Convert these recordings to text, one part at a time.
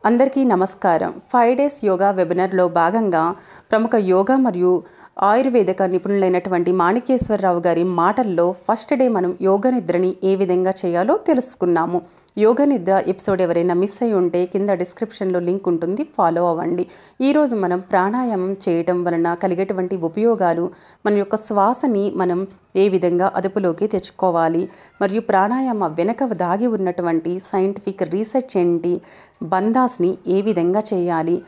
అందరికీ నమస్కారం. 5 డేస్ యోగా వెబినార్లో భాగంగా ప్రముఖ యోగా మరియు ఆయుర్వేదిక నిపుణులైనటువంటి మాణికేశ్వరరావు గారి మాటల్లో ఫస్ట్ డే మనం యోగ నిద్రని ఏ విధంగా చేయాలో తెలుసుకున్నాము. యోగ నిద్ర ఎపిసోడ్ ఎవరైనా మిస్ అయి ఉంటే కింద డిస్క్రిప్షన్లో లింక్ ఉంటుంది, ఫాలో అవ్వండి. ఈరోజు మనం ప్రాణాయామం చేయటం వలన కలిగేటువంటి ఉపయోగాలు, మన యొక్క శ్వాసని మనం ఏ విధంగా అదుపులోకి తెచ్చుకోవాలి, మరియు ప్రాణాయామ వెనక దాగి ఉన్నటువంటి సైంటిఫిక్ రీసెర్చ్ ఏంటి, బంధాస్ని ఏ విధంగా చేయాలి,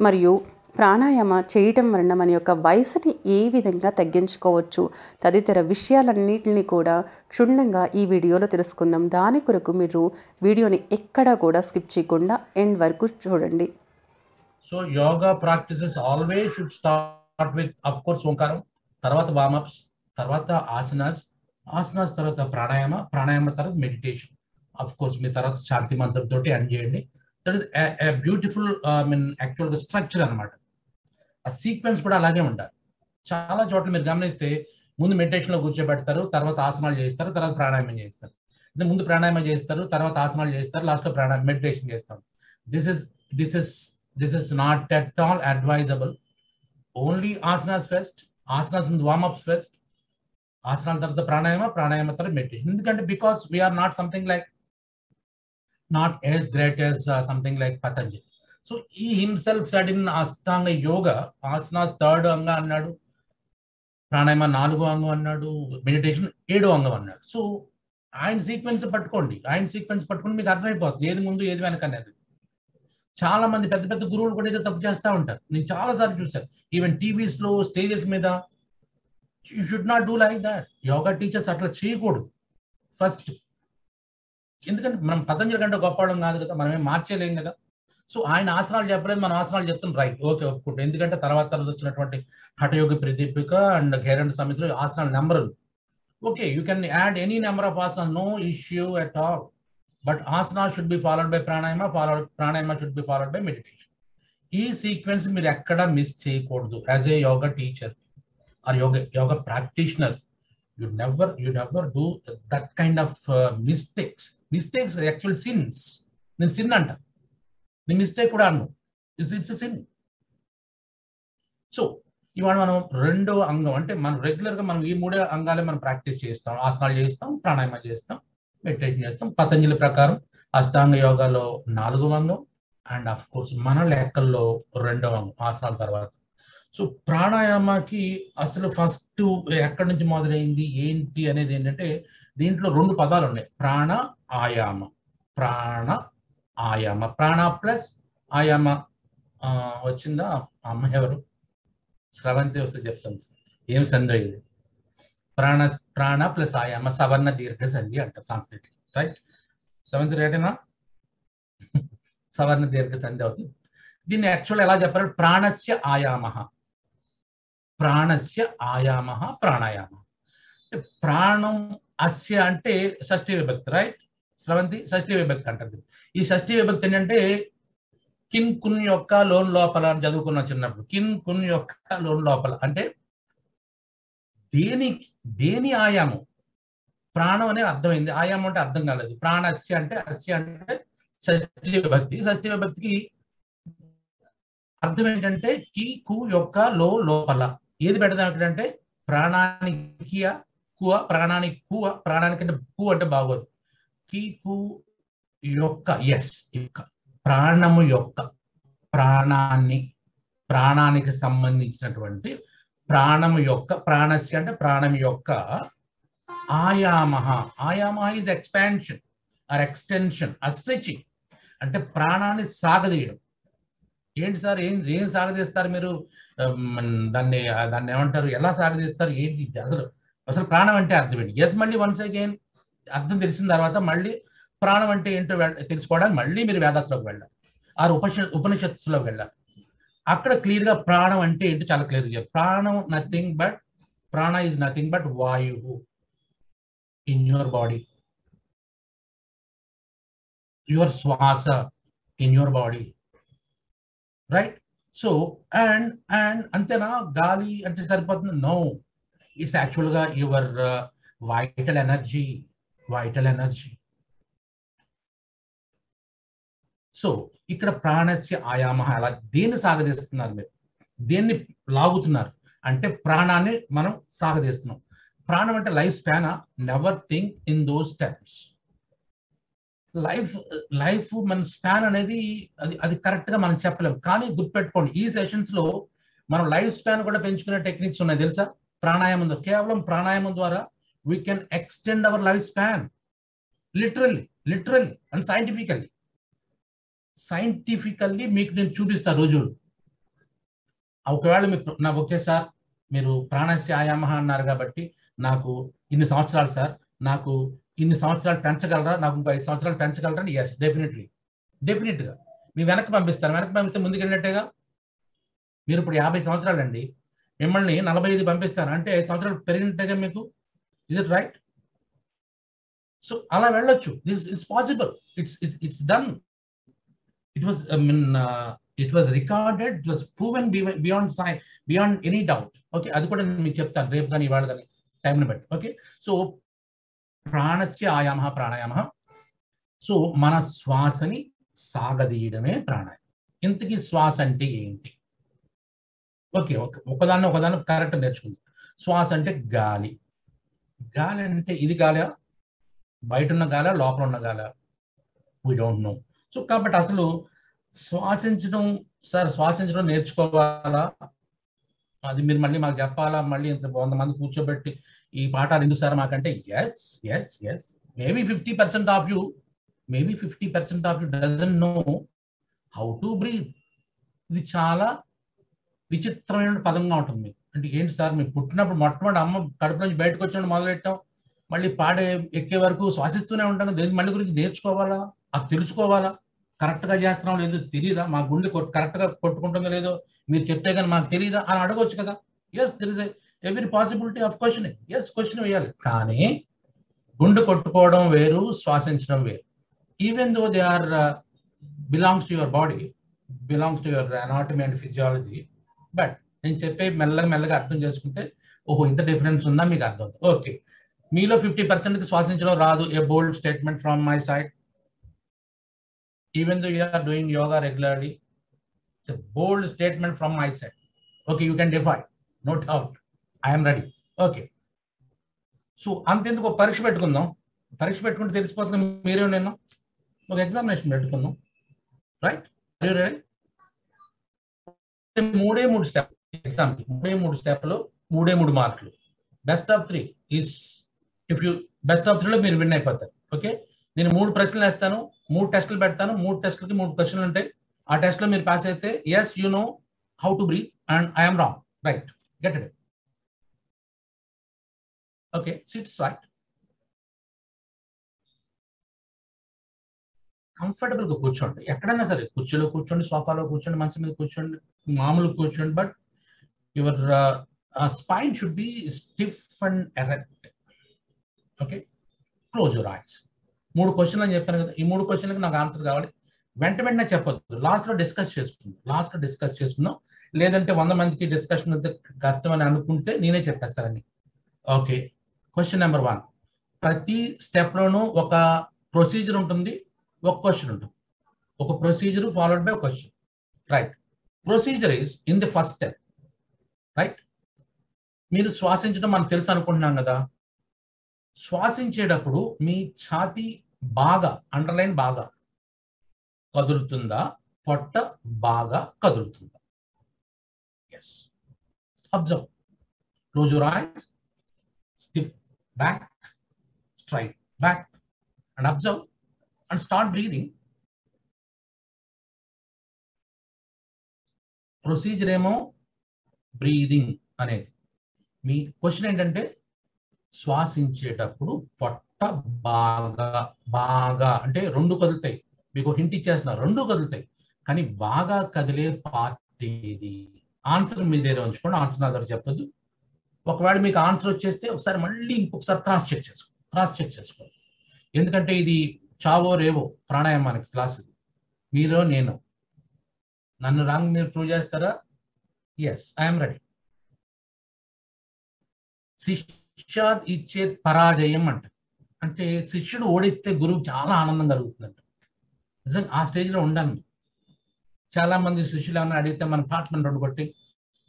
మరియు ప్రాణాయామ చేయటం వలన మన యొక్క వయసుని ఏ విధంగా తగ్గించుకోవచ్చు, తదితర విషయాలన్నింటినీ కూడా క్షుణ్ణంగా ఈ వీడియోలో తెలుసుకుందాం. దాని కొరకు మీరు వీడియోని ఎక్కడా కూడా స్కిప్ చేయకుండా ఎండ్ వరకు చూడండి. So yoga practices always should start with of course ఓంకారం, తర్వాత వార్మప్స్, తర్వాత ఆసనాస్ తర్వాత ప్రాణాయామ తర్వాత మెడిటేషన్. ఆఫ్ కోర్స్ మీ తర్వాత శాంతి మంత్రంతో ఎండ్ చేయండి. దట్ ఈస్ బ్యూటిఫుల్ యాక్చువల్గా స్ట్రక్చర్ అనమాట. ఆ సీక్వెన్స్ కూడా అలాగే ఉండాలి. చాలా చోట్ల మీరు గమనిస్తే ముందు మెడిటేషన్ లో కూర్చోబెడతారు, తర్వాత ఆసనాలు చేస్తారు, తర్వాత ప్రాణాయామం చేస్తారు. ముందు ప్రాణాయామం చేస్తారు, తర్వాత ఆసనాలు చేస్తారు, లాస్ట్ లో మెడిటేషన్ చేస్తారు. This is not at all advisable. Only asanas first, asanas ముందు వార్మప్స్ ఫస్ట్, ఆసనాల తర్వాత ప్రాణాయామ తర్వాత మెడిటేషన్. ఎందుకంటే because we're not something like not as great as something like Patanjali. So he himself said in Ashtanga Yoga, asanas third anga annadu, pranayama 4వ అంగం అన్నాడు, meditation 7వ అంగం అన్నాడు. సో ఆయన సీక్వెన్స్ పట్టుకోండి మీకు అర్థమైపోతుంది ఏది ముందు ఏది వెనక అనేది. చాలా మంది పెద్ద పెద్ద గురువులు కూడా ఏదో తప్పు చేస్తూ ఉంటారు. నేను చాలా సార్లు చూశాను, ఈవెన్ టీవీస్ లో స్టేజెస్ మీద. You should not do like that. Yoga teachers అట్లా చేయకూడదు ఫస్ట్. ఎందుకంటే మనం పతంజలి కంటే గొప్పవాళ్ళం కాదు కదా, మనమేం మార్చేయలేం కదా. సో ఆయన ఆసనాలు చెప్పలేదు, మనం ఆసనాలు చెప్తాం, రైట్, ఓకే, ఒప్పుకుంటాం. ఎందుకంటే తర్వాత వచ్చినటువంటి హఠయోగి ప్రదీపిక అండ్ ఖైరండ సమితిలో ఆసనాల నెంబర్ ఉంది. Okay, you can add any number of asana, no issue at all. But asana should be followed by pranayama should be followed by meditation. ఈ సీక్వెన్స్ మీరు ఎక్కడ మిస్ చేయకూడదు as a yoga teacher or yoga practitioner. You never do that kind of mistakes actual sins. నేను sin అంట, నీ mistake కూడా అన్ను, it's sin. So ఇవాళ మనం 2వ అంగం అంటే మనం రెగ్యులర్ గా మనం ఈ 3 అంగాలే మనం ప్రాక్టీస్ చేస్తాం. ఆసనాలు చేస్తాం, ప్రాణాయామం చేస్తాం, మెడిటేషన్ చేస్తాం. పతంజలి ప్రకారం అష్టాంగ యోగాలో 4వ అంగం అండ్ ఆఫ్ కోర్స్ మన లెక్కల్లో 2వ అంగం ఆసనాల తర్వాత. సో ప్రాణాయామకి అసలు ఫస్ట్ ఎక్కడి నుంచి మొదలైంది ఏంటి అనేది ఏంటంటే, దీంట్లో 2 పదాలు ఉన్నాయి, ప్రాణ ఆయామ. ప్రాణ ప్లస్ ఆయామ. వచ్చిందా అమ్మ ఎవరు? స్రవంతి వస్తే చెప్తాను ఏం సంధి ఇది. ప్రాణ ప్లస్ ఆయామ సవర్ణ దీర్ఘ సంధి అంటారు సంస్కృతి, రైట్? స్రవంతి రైటేనా? సవర్ణ దీర్ఘ సంధి అవుతుంది. దీన్ని యాక్చువల్ ఎలా చెప్పారు? ప్రాణస్య ఆయామ ప్రాణాయామ. ప్రాణం అస్య అంటే షష్ఠీ విభక్తి, రైట్? స్రవంతి షష్ఠీ విభక్తి అంటుంది. ఈ షష్ఠీ విభక్తి ఏంటంటే కిన్ కున్ యొక్క లోన్ లోపల అని చదువుకున్నాం చిన్నప్పుడు. కిన్ కున్ యొక్క లోన్ లోపల అంటే దేని ఆయామం? ప్రాణం అనే అర్థమైంది, ఆయామం అంటే అర్థం కాలేదు. ప్రాణస్య అంటే షష్ఠీ విభక్తి. షష్ఠీ విభక్తికి అర్థం ఏంటంటే కి కు యొక్క లోపల ఏది పెడదాం అక్కడంటే ప్రాణానికి కువ, ప్రాణానికి కువ, ప్రాణానికంటే కు అంటే బాగోదు. కి కు యొక్క ప్రాణము యొక్క ప్రాణానికి సంబంధించినటువంటి ప్రాణము యొక్క ప్రాణస్య అంటే ప్రాణం యొక్క ఆయామ is expansion or extension or stretching. అంటే ప్రాణాన్ని సాగదీయడం. ఏంటి సార్, ఏం సాగదీస్తారు మీరు? దాన్ని ఏమంటారు, ఎలా సాగదీస్తారు, ఏంటి అసలు ప్రాణం అంటే అర్థం ఏంటి? మళ్ళీ వన్స్ అగైన్ అర్థం తెలిసిన తర్వాత మళ్ళీ ప్రాణం అంటే ఏంటో తెలుసుకోవడానికి మళ్ళీ మీరు వేదాస్లోకి వెళ్ళాలి, ఉపనిషత్తులోకి వెళ్ళాలి. అక్కడ క్లియర్ గా ప్రాణం అంటే ఏంటో చాలా క్లియర్ గా, ప్రాణ ఈజ్ నథింగ్ బట్ వాయువు ఇన్ యువర్ బాడీ, యువర్ శ్వాస in your body, right? So and అంతేనా, గాలి అంటే సరిపోతుంది? నో, ఇట్స్ యాక్చువల్గా యువర్ వైటల్ ఎనర్జీ. సో ఇక్కడ ప్రాణస్య ఆయామ, అలా దేన్ని సాగదీస్తున్నారు మీరు, దేన్ని లాగుతున్నారు అంటే ప్రాణాన్ని మనం సాగదీస్తున్నాం. ప్రాణం అంటే life span. Never think in those terms. Life మన స్పాన్ అనేది అది కరెక్ట్ గా మనం చెప్పలేము. కానీ గుర్తుపెట్టుకోండి, ఈ సెషన్స్ లో మనం లైఫ్ స్పాన్ కూడా పెంచుకునే టెక్నిక్స్ ఉన్నాయి తెలుసా. ప్రాణాయామం, కేవలం ప్రాణాయామం ద్వారా we can extend our life span, literally and scientifically మీకు నేను చూపిస్తా రోజులు. ఒకవేళ మీకు నాకు ఓకే సార్ మీరు ప్రాణస్య ఆయామ అన్నారు కాబట్టి నాకు ఇన్ని సంవత్సరాలు సార్, నాకు ఇన్ని సంవత్సరాలు పెంచగలరా, నాకు ఇంకో 5 సంవత్సరాలు పెంచగలరా? ఎస్, డెఫినెట్గా మీ వెనక్కి పంపిస్తే ముందుకు వెళ్ళినట్టేగా. మీరు ఇప్పుడు 50 సంవత్సరాలు అండి, మిమ్మల్ని 45 పంపిస్తారు అంటే 5 సంవత్సరాలు పెరిగినట్టేగా మీకు. Is it right? సో అలా వెళ్ళొచ్చు. This is possible. It's done. It was recorded, it was proven beyond science, beyond any doubt. Okay, అది కూడా నేను మీకు చెప్తాను రేపు కానీ ఇవాళ కానీ టైంని బట్టి. ఓకే, సో ప్రాణస్య ఆయామ ప్రాణాయామ. సో మన శ్వాసని సాగదీయడమే ప్రాణాయామం. ఇంతకీ శ్వాస అంటే ఏంటి? ఓకే, ఒకదాన్ని కరెక్ట్ నేర్చుకుంది. శ్వాస అంటే గాలి అంటే ఇది గాలి, బయట ఉన్న గాలి, లోపల ఉన్న గాలి, వీ డోంట్ నో. సో కాబట్టి అసలు శ్వాసించడం నేర్చుకోవాలా, అది మీరు మళ్ళీ మాకు చెప్పాలా, మళ్ళీ ఇంత 100 మంది కూర్చోబెట్టి ఈ పాఠాలు ఎందుకు సార్ మాకంటే yes maybe 50% of you doesn't know how to breathe. ఇది చాలా విచిత్రమైన పదంగా ఉంటుంది మీకు. అంటే ఏంటి సార్, మీరు పుట్టినప్పుడు మొట్టమొదటి అమ్మ కడుపు నుంచి బయటకు వచ్చినప్పుడు మొదలెట్టాం, మళ్ళీ పాడే ఎక్కే వరకు శ్వాసిస్తూనే ఉంటాం. దేని మళ్ళీ గురించి నేర్చుకోవాలా, అది తెలుసుకోవాలా, కరెక్ట్ గా చేస్తున్నాం లేదో తెలియదా, మా గుండె కరెక్ట్ గా కొట్టుకుంటుందో లేదో మీరు చెప్తే కానీ మాకు తెలియదా అని అడగవచ్చు కదా. Yes, there is every possibility of questioning. Yes, question వేయాలి. కానీ గుండె కొట్టుకోవడం వేరు, శ్వాసించడం వేరు. Even though they are belongs to your body, belongs to your anatomy and physiology. But నేను చెప్పే మెల్లగా అర్థం చేసుకుంటే ఓహో ఇంత డిఫరెన్స్ ఉందా మీకు అర్థం అవుతుంది. ఓకే, మీలో 50%కి శ్వాసించడం రాదు. A bold statement from my side. Even though you are doing yoga regularly, it's a bold statement from my side. Okay, you can defy, no doubt. I am ready. Okay. So అంతెందుకు పరీక్ష పెట్టుకుంటే తెలిసిపోతుంది మీరే నేను. ఒక examination పెట్టుకుందాం, right? Are you ready? 3 step exam, 3 స్టెప్లు, 3 మార్కులు. Best of 3 is, if you best of 3లో మీరు విన్ అయిపోతారు. ఓకే, నేను 3 ప్రశ్నలు వేస్తాను, 3 టెస్టులు పెడతాను. 3 టెస్టులకి 3 క్వశ్చన్లు ఉంటాయి. ఆ టెస్ట్ లో మీరు పాస్ అయితే yes you know how to breathe and I'm wrong, right? Get it. Okay, sits right. Comfortable గా కూర్చోండి. ఎక్కడైనా సరే, కుర్చీలో కూర్చోండి, సోఫాలో కూర్చోండి, మంచం మీద కూర్చోండి, మామూలు కూర్చోండి. But your spine should be stiff and erect. Okay, close your ice. 3 క్వశ్చన్లు అని చెప్పాను కదా, ఈ 3 క్వశ్చన్లకు నాకు ఆన్సర్ కావాలి. వెంటనే చెప్పొద్దు, లాస్ట్ లో డిస్కస్ చేసుకుందాం. లేదంటే 100 మందికి డిస్కషన్ అయితే కష్టం అని అనుకుంటే నేనే చెప్పేస్తానండి. Okay, question number 1. ప్రతి స్టెప్ లోనూ ఒక ప్రొసీజర్ ఉంటుంది, ఒక క్వశ్చన్ ఉంటుంది. ఒక procedure followed by question, right? Procedure is in the first step, right? మీరు శ్వాసించడం మనకు తెలుసు అనుకుంటున్నాం కదా. శ్వాసించేటప్పుడు మీ ఛాతీ బాగా, అండర్లైన్ బాగా కదులుతుందా, పొట్ట బాగా కదులుతుందా? Yes, observe. Close your eyes, stiff back, straight back, and observe and start breathing. Procedure ఏమో బ్రీదింగ్ అనేది. మీ క్వశ్చన్ ఏంటంటే శ్వాసించేటప్పుడు పొట్ట బాగా అంటే 2 కదులుతాయి. మీకు హింట్ ఇచ్చేస్తున్నారు, 2 కదులుతాయి. కానీ బాగా కదిలే పార్ట్ ఏది? ఆన్సర్ మీ దగ్గర ఉంచుకోండి, ఆన్సర్ నా దగ్గర చెప్పొద్దు. ఒకవేళ మీకు ఆన్సర్ వచ్చేస్తే ఒకసారి మళ్ళీ ఇంకొకసారి క్రాస్ చెక్ చేసుకోండి. ఎందుకంటే ఇది చావో రేవో ప్రాణాయామానికి క్లాస్. మీరో నేను, నన్ను రాంగ్ మీరు ప్రూవ్ చేస్తారా? Yes, I'm ready. శిష్యాద్ ఇచ్చే పరాజయం అంటే శిష్యుడు ఓడిస్తే గురువు చాలా ఆనందం కలుగుతుందంట. నిజంగా ఆ స్టేజ్ లో ఉండాలి. చాలా మంది శిష్యులు ఏమన్నా అడిగితే మన పాటలను రెండు కొట్టి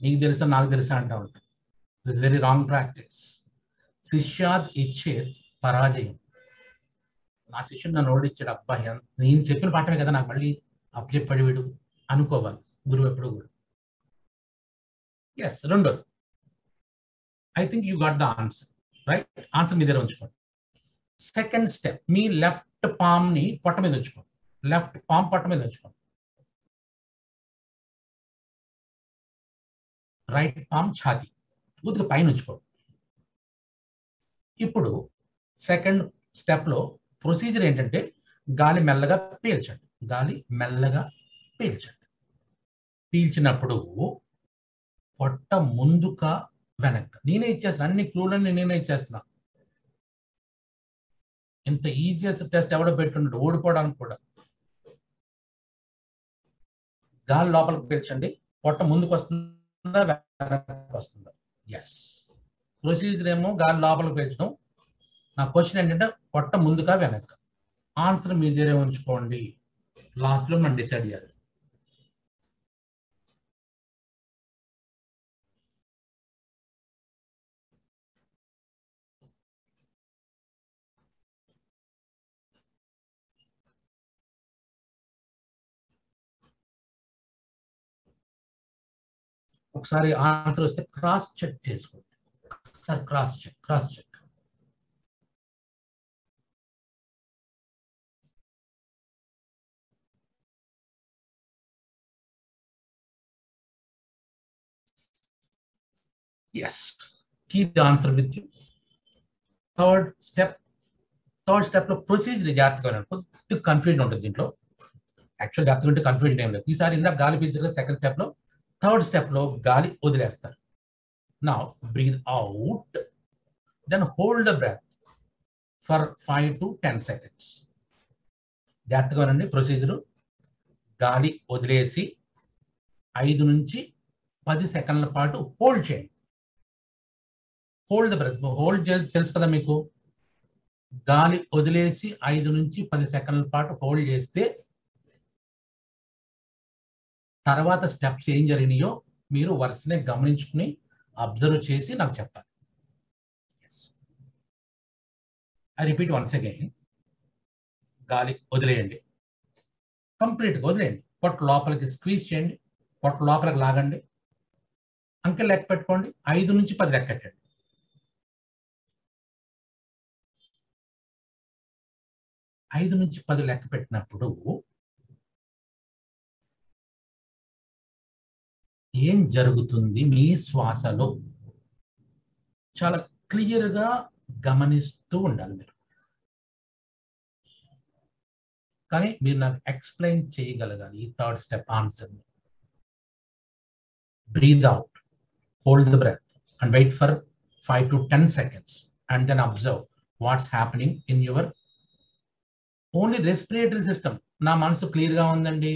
నీకు తెలుసా నాకు తెలుసా అంటూ ఉంటాం. This very wrong practice. శిష్యాద్ ఇచ్చేత్ పరాజయం. నా శిష్యుడు నన్ను ఓడిచ్చాడు, అబ్బా నేను చెప్పిన పాఠమే కదా నాకు మళ్ళీ అప్పచెప్పాడు వీడు అనుకోవాలి గురువు ఎప్పుడు కూడా. ఎస్, రెండోది, I think you got the answer, right? Answer మీ దగ్గర ఉంచుకోండి. సెకండ్ స్టెప్, మీ లెఫ్ట్ పామ్ ని పొట్ట మీద ఉంచుకోండి. లెఫ్ట్ పామ్ పొట్ట మీద ఉంచుకోండి. రైట్ పామ్ ఛాతీ కొద్దిగా పైన ఉంచుకోండి. ఇప్పుడు సెకండ్ స్టెప్ లో ప్రొసీజర్ ఏంటంటే గాలి మెల్లగా పీల్చండి. గాలి మెల్లగా పీల్చండి. పీల్చినప్పుడు పొట్ట ముందుక వెనక్కి. నేనే ఇచ్చేస్తాను అన్ని క్లూలన్నీ, నేనే ఇచ్చేస్తున్నా. ఇంత ఈజియెస్ట్ టెస్ట్ ఎవడో పెట్టున్నాడు ఓడిపోవడానికి కూడా. గాలి లోపలికి పీల్చండి. పొట్ట ముందుకు వస్తుందా వెనక్కి వస్తుందా? ఎస్. ప్రొసీజర్ ఏమో గాలి లోపలికి పీల్చడం. నా క్వశ్చన్ ఏంటంటే పొట్ట ముందుగా వెనక్కి. ఆన్సర్ మీ దగ్గరే ఉంచుకోండి. లాస్ట్ లో మనం డిసైడ్ చేయాలి. ఒకసారి ఆన్సర్ వస్తే క్రాస్ చెక్ చేసుకోండి. ఒకసారి cross check. Yes, keep the answer with you. Third step లో ప్రొసీజర్ జాగ్రత్తగా కొద్దిగా కన్ఫ్యూజన్ ఉంటుంది దీంట్లో. యాక్చువల్ జాగ్రత్తగా ఉంటే కన్ఫ్యూజన్ ఏం లేదు. ఈసారి ఇందాక గాలి పీల్చారు సెకండ్ స్టెప్ లో. థర్డ్ స్టెప్ లో గాలి వదిలేస్తారు. Now breathe out, then hold the breath for 5 to 10 seconds. జాగ్రత్తగా ఉండండి. ప్రొసీజరు గాలి వదిలేసి 5 నుంచి 10 సెకండ్ల పాటు హోల్డ్ చేయండి. Hold the breath. హోల్డ్ చేసి తెలుసు కదా మీకు. గాలి వదిలేసి 5 నుంచి 10 సెకండ్ల పాటు హోల్డ్ చేస్తే తర్వాత స్టెప్స్ ఏం జరిగినాయో మీరు వరుసనే గమనించుకుని అబ్జర్వ్ చేసి నాకు చెప్పాలి. I repeat once again. గాలి వదిలేయండి, కంప్లీట్గా వదిలేయండి. పొట్ట లోపలికి స్క్వీజ్ చేయండి, పొట్ట లోపలికి లాగండి. అంకె లెక్క పెట్టుకోండి. 5 నుంచి 10 లెక్కెట్టండి. 5 నుంచి 10 లెక్క పెట్టినప్పుడు ఏం జరుగుతుంది మీ శ్వాసలో చాలా క్లియర్గా గమనిస్తూ ఉండాలి మీరు. కానీ మీరు నాకు ఎక్స్ప్లెయిన్ చేయగలగాలి ఈ third step answer. Breathe out, hold the breath and wait for 5 to 10 seconds and then observe what's happening in your only respiratory system. నా మనసు క్లియర్గా ఉందండి,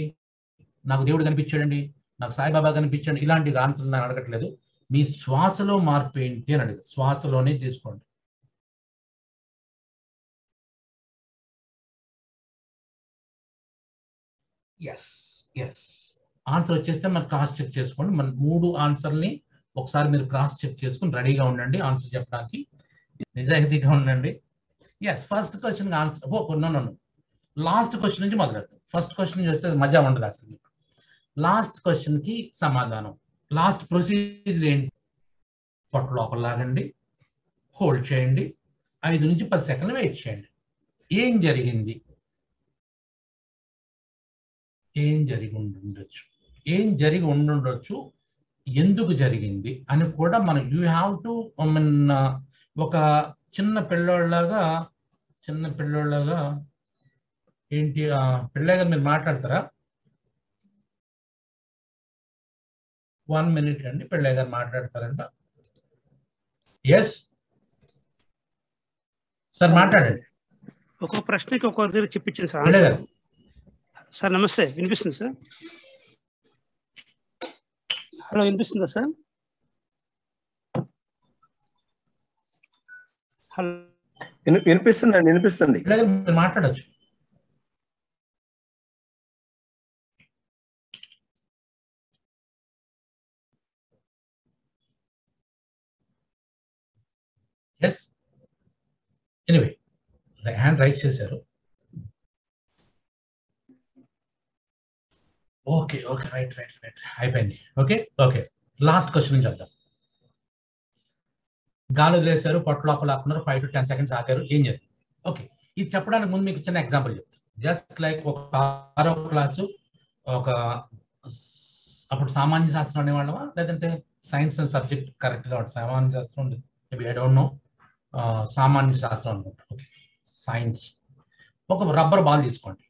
నాకు దేవుడు కనిపించాడండి, నాకు సాయిబాబా కనిపించండి, ఇలాంటి ఆన్సర్ నేను అడగట్లేదు. మీ శ్వాసలో మార్పు ఏంటి అని అడిగి శ్వాసలోనే తీసుకోండి. ఎస్ ఆన్సర్ వచ్చేస్తే మనం క్రాస్ చెక్ చేసుకోండి. మన 3 ఆన్సర్ని ఒకసారి మీరు క్రాస్ చెక్ చేసుకుని రెడీగా ఉండండి ఆన్సర్ చెప్పడానికి. నిజాయితీగా ఉండండి. Yes, first question answer no last question నుంచి మొదలెడతాం. ఫస్ట్ క్వశ్చన్ నుంచి వస్తే మజా ఉండదు అసలు. లాస్ట్ క్వశ్చన్ కి సమాధానం. లాస్ట్ ప్రొసీజర్ ఏంటి? పొట్ట లోపల లాగండి, హోల్డ్ చేయండి, 5 నుంచి 10 సెకండ్లు వెయిట్ చేయండి. ఏం జరిగింది? ఏం జరిగి ఉండుండొచ్చు, ఎందుకు జరిగింది అని కూడా మనం యూ హ్యావ్ టు ఒక చిన్న పిల్లోళ్ళలాగా ఏంటి పిల్లగా మీరు మాట్లాడతారా? 1 minute అండి. పిల్లయ్య గారు మాట్లాడతారంట. ఎస్ సార్, మాట్లాడండి. ఒక్కొక్క ప్రశ్నకి ఒక్కొక్క దగ్గర చెప్పించాను సార్. పిల్లయ్య గారు సార్ నమస్తే, వినిపిస్తుంది సార్? హలో, వినిపిస్తుందా సార్? హలో, వినిపిస్తుందండి, వినిపిస్తుంది. పిల్లయ్య గారు మీరు మాట్లాడచ్చు. ఎస్ ఎనీవే హ్యాండ్ రైజ్ చేశారు. Okay okay right right right అయిపోయింది. ఓకే ఓకే లాస్ట్ క్వశ్చన్ నుంచి చెప్తాం. గాలి వదిలేశారు, పొట్ట లోపల ఆకున్నారు, 5 to 10 seconds ఆగారు, ఏం జరిగింది? ఓకే, ఇది చెప్పడానికి ముందు మీకు చిన్న ఎగ్జాంపుల్ చెప్తాను. జస్ట్ లైక్ ఒక 6వ క్లాసు ఒక అప్పుడు సామాన్య శాస్త్రం అనేవాళ్ళమా లేదంటే సైన్స్ సబ్జెక్ట్ కరెక్ట్ గా సామాన్య శాస్త్రం మేబీ ఐ డోంట్ నో, సామాన్య శాస్త్రం అనుకుంటా. Okay science. ఒక రబ్బర్ బాల్ తీసుకోండి,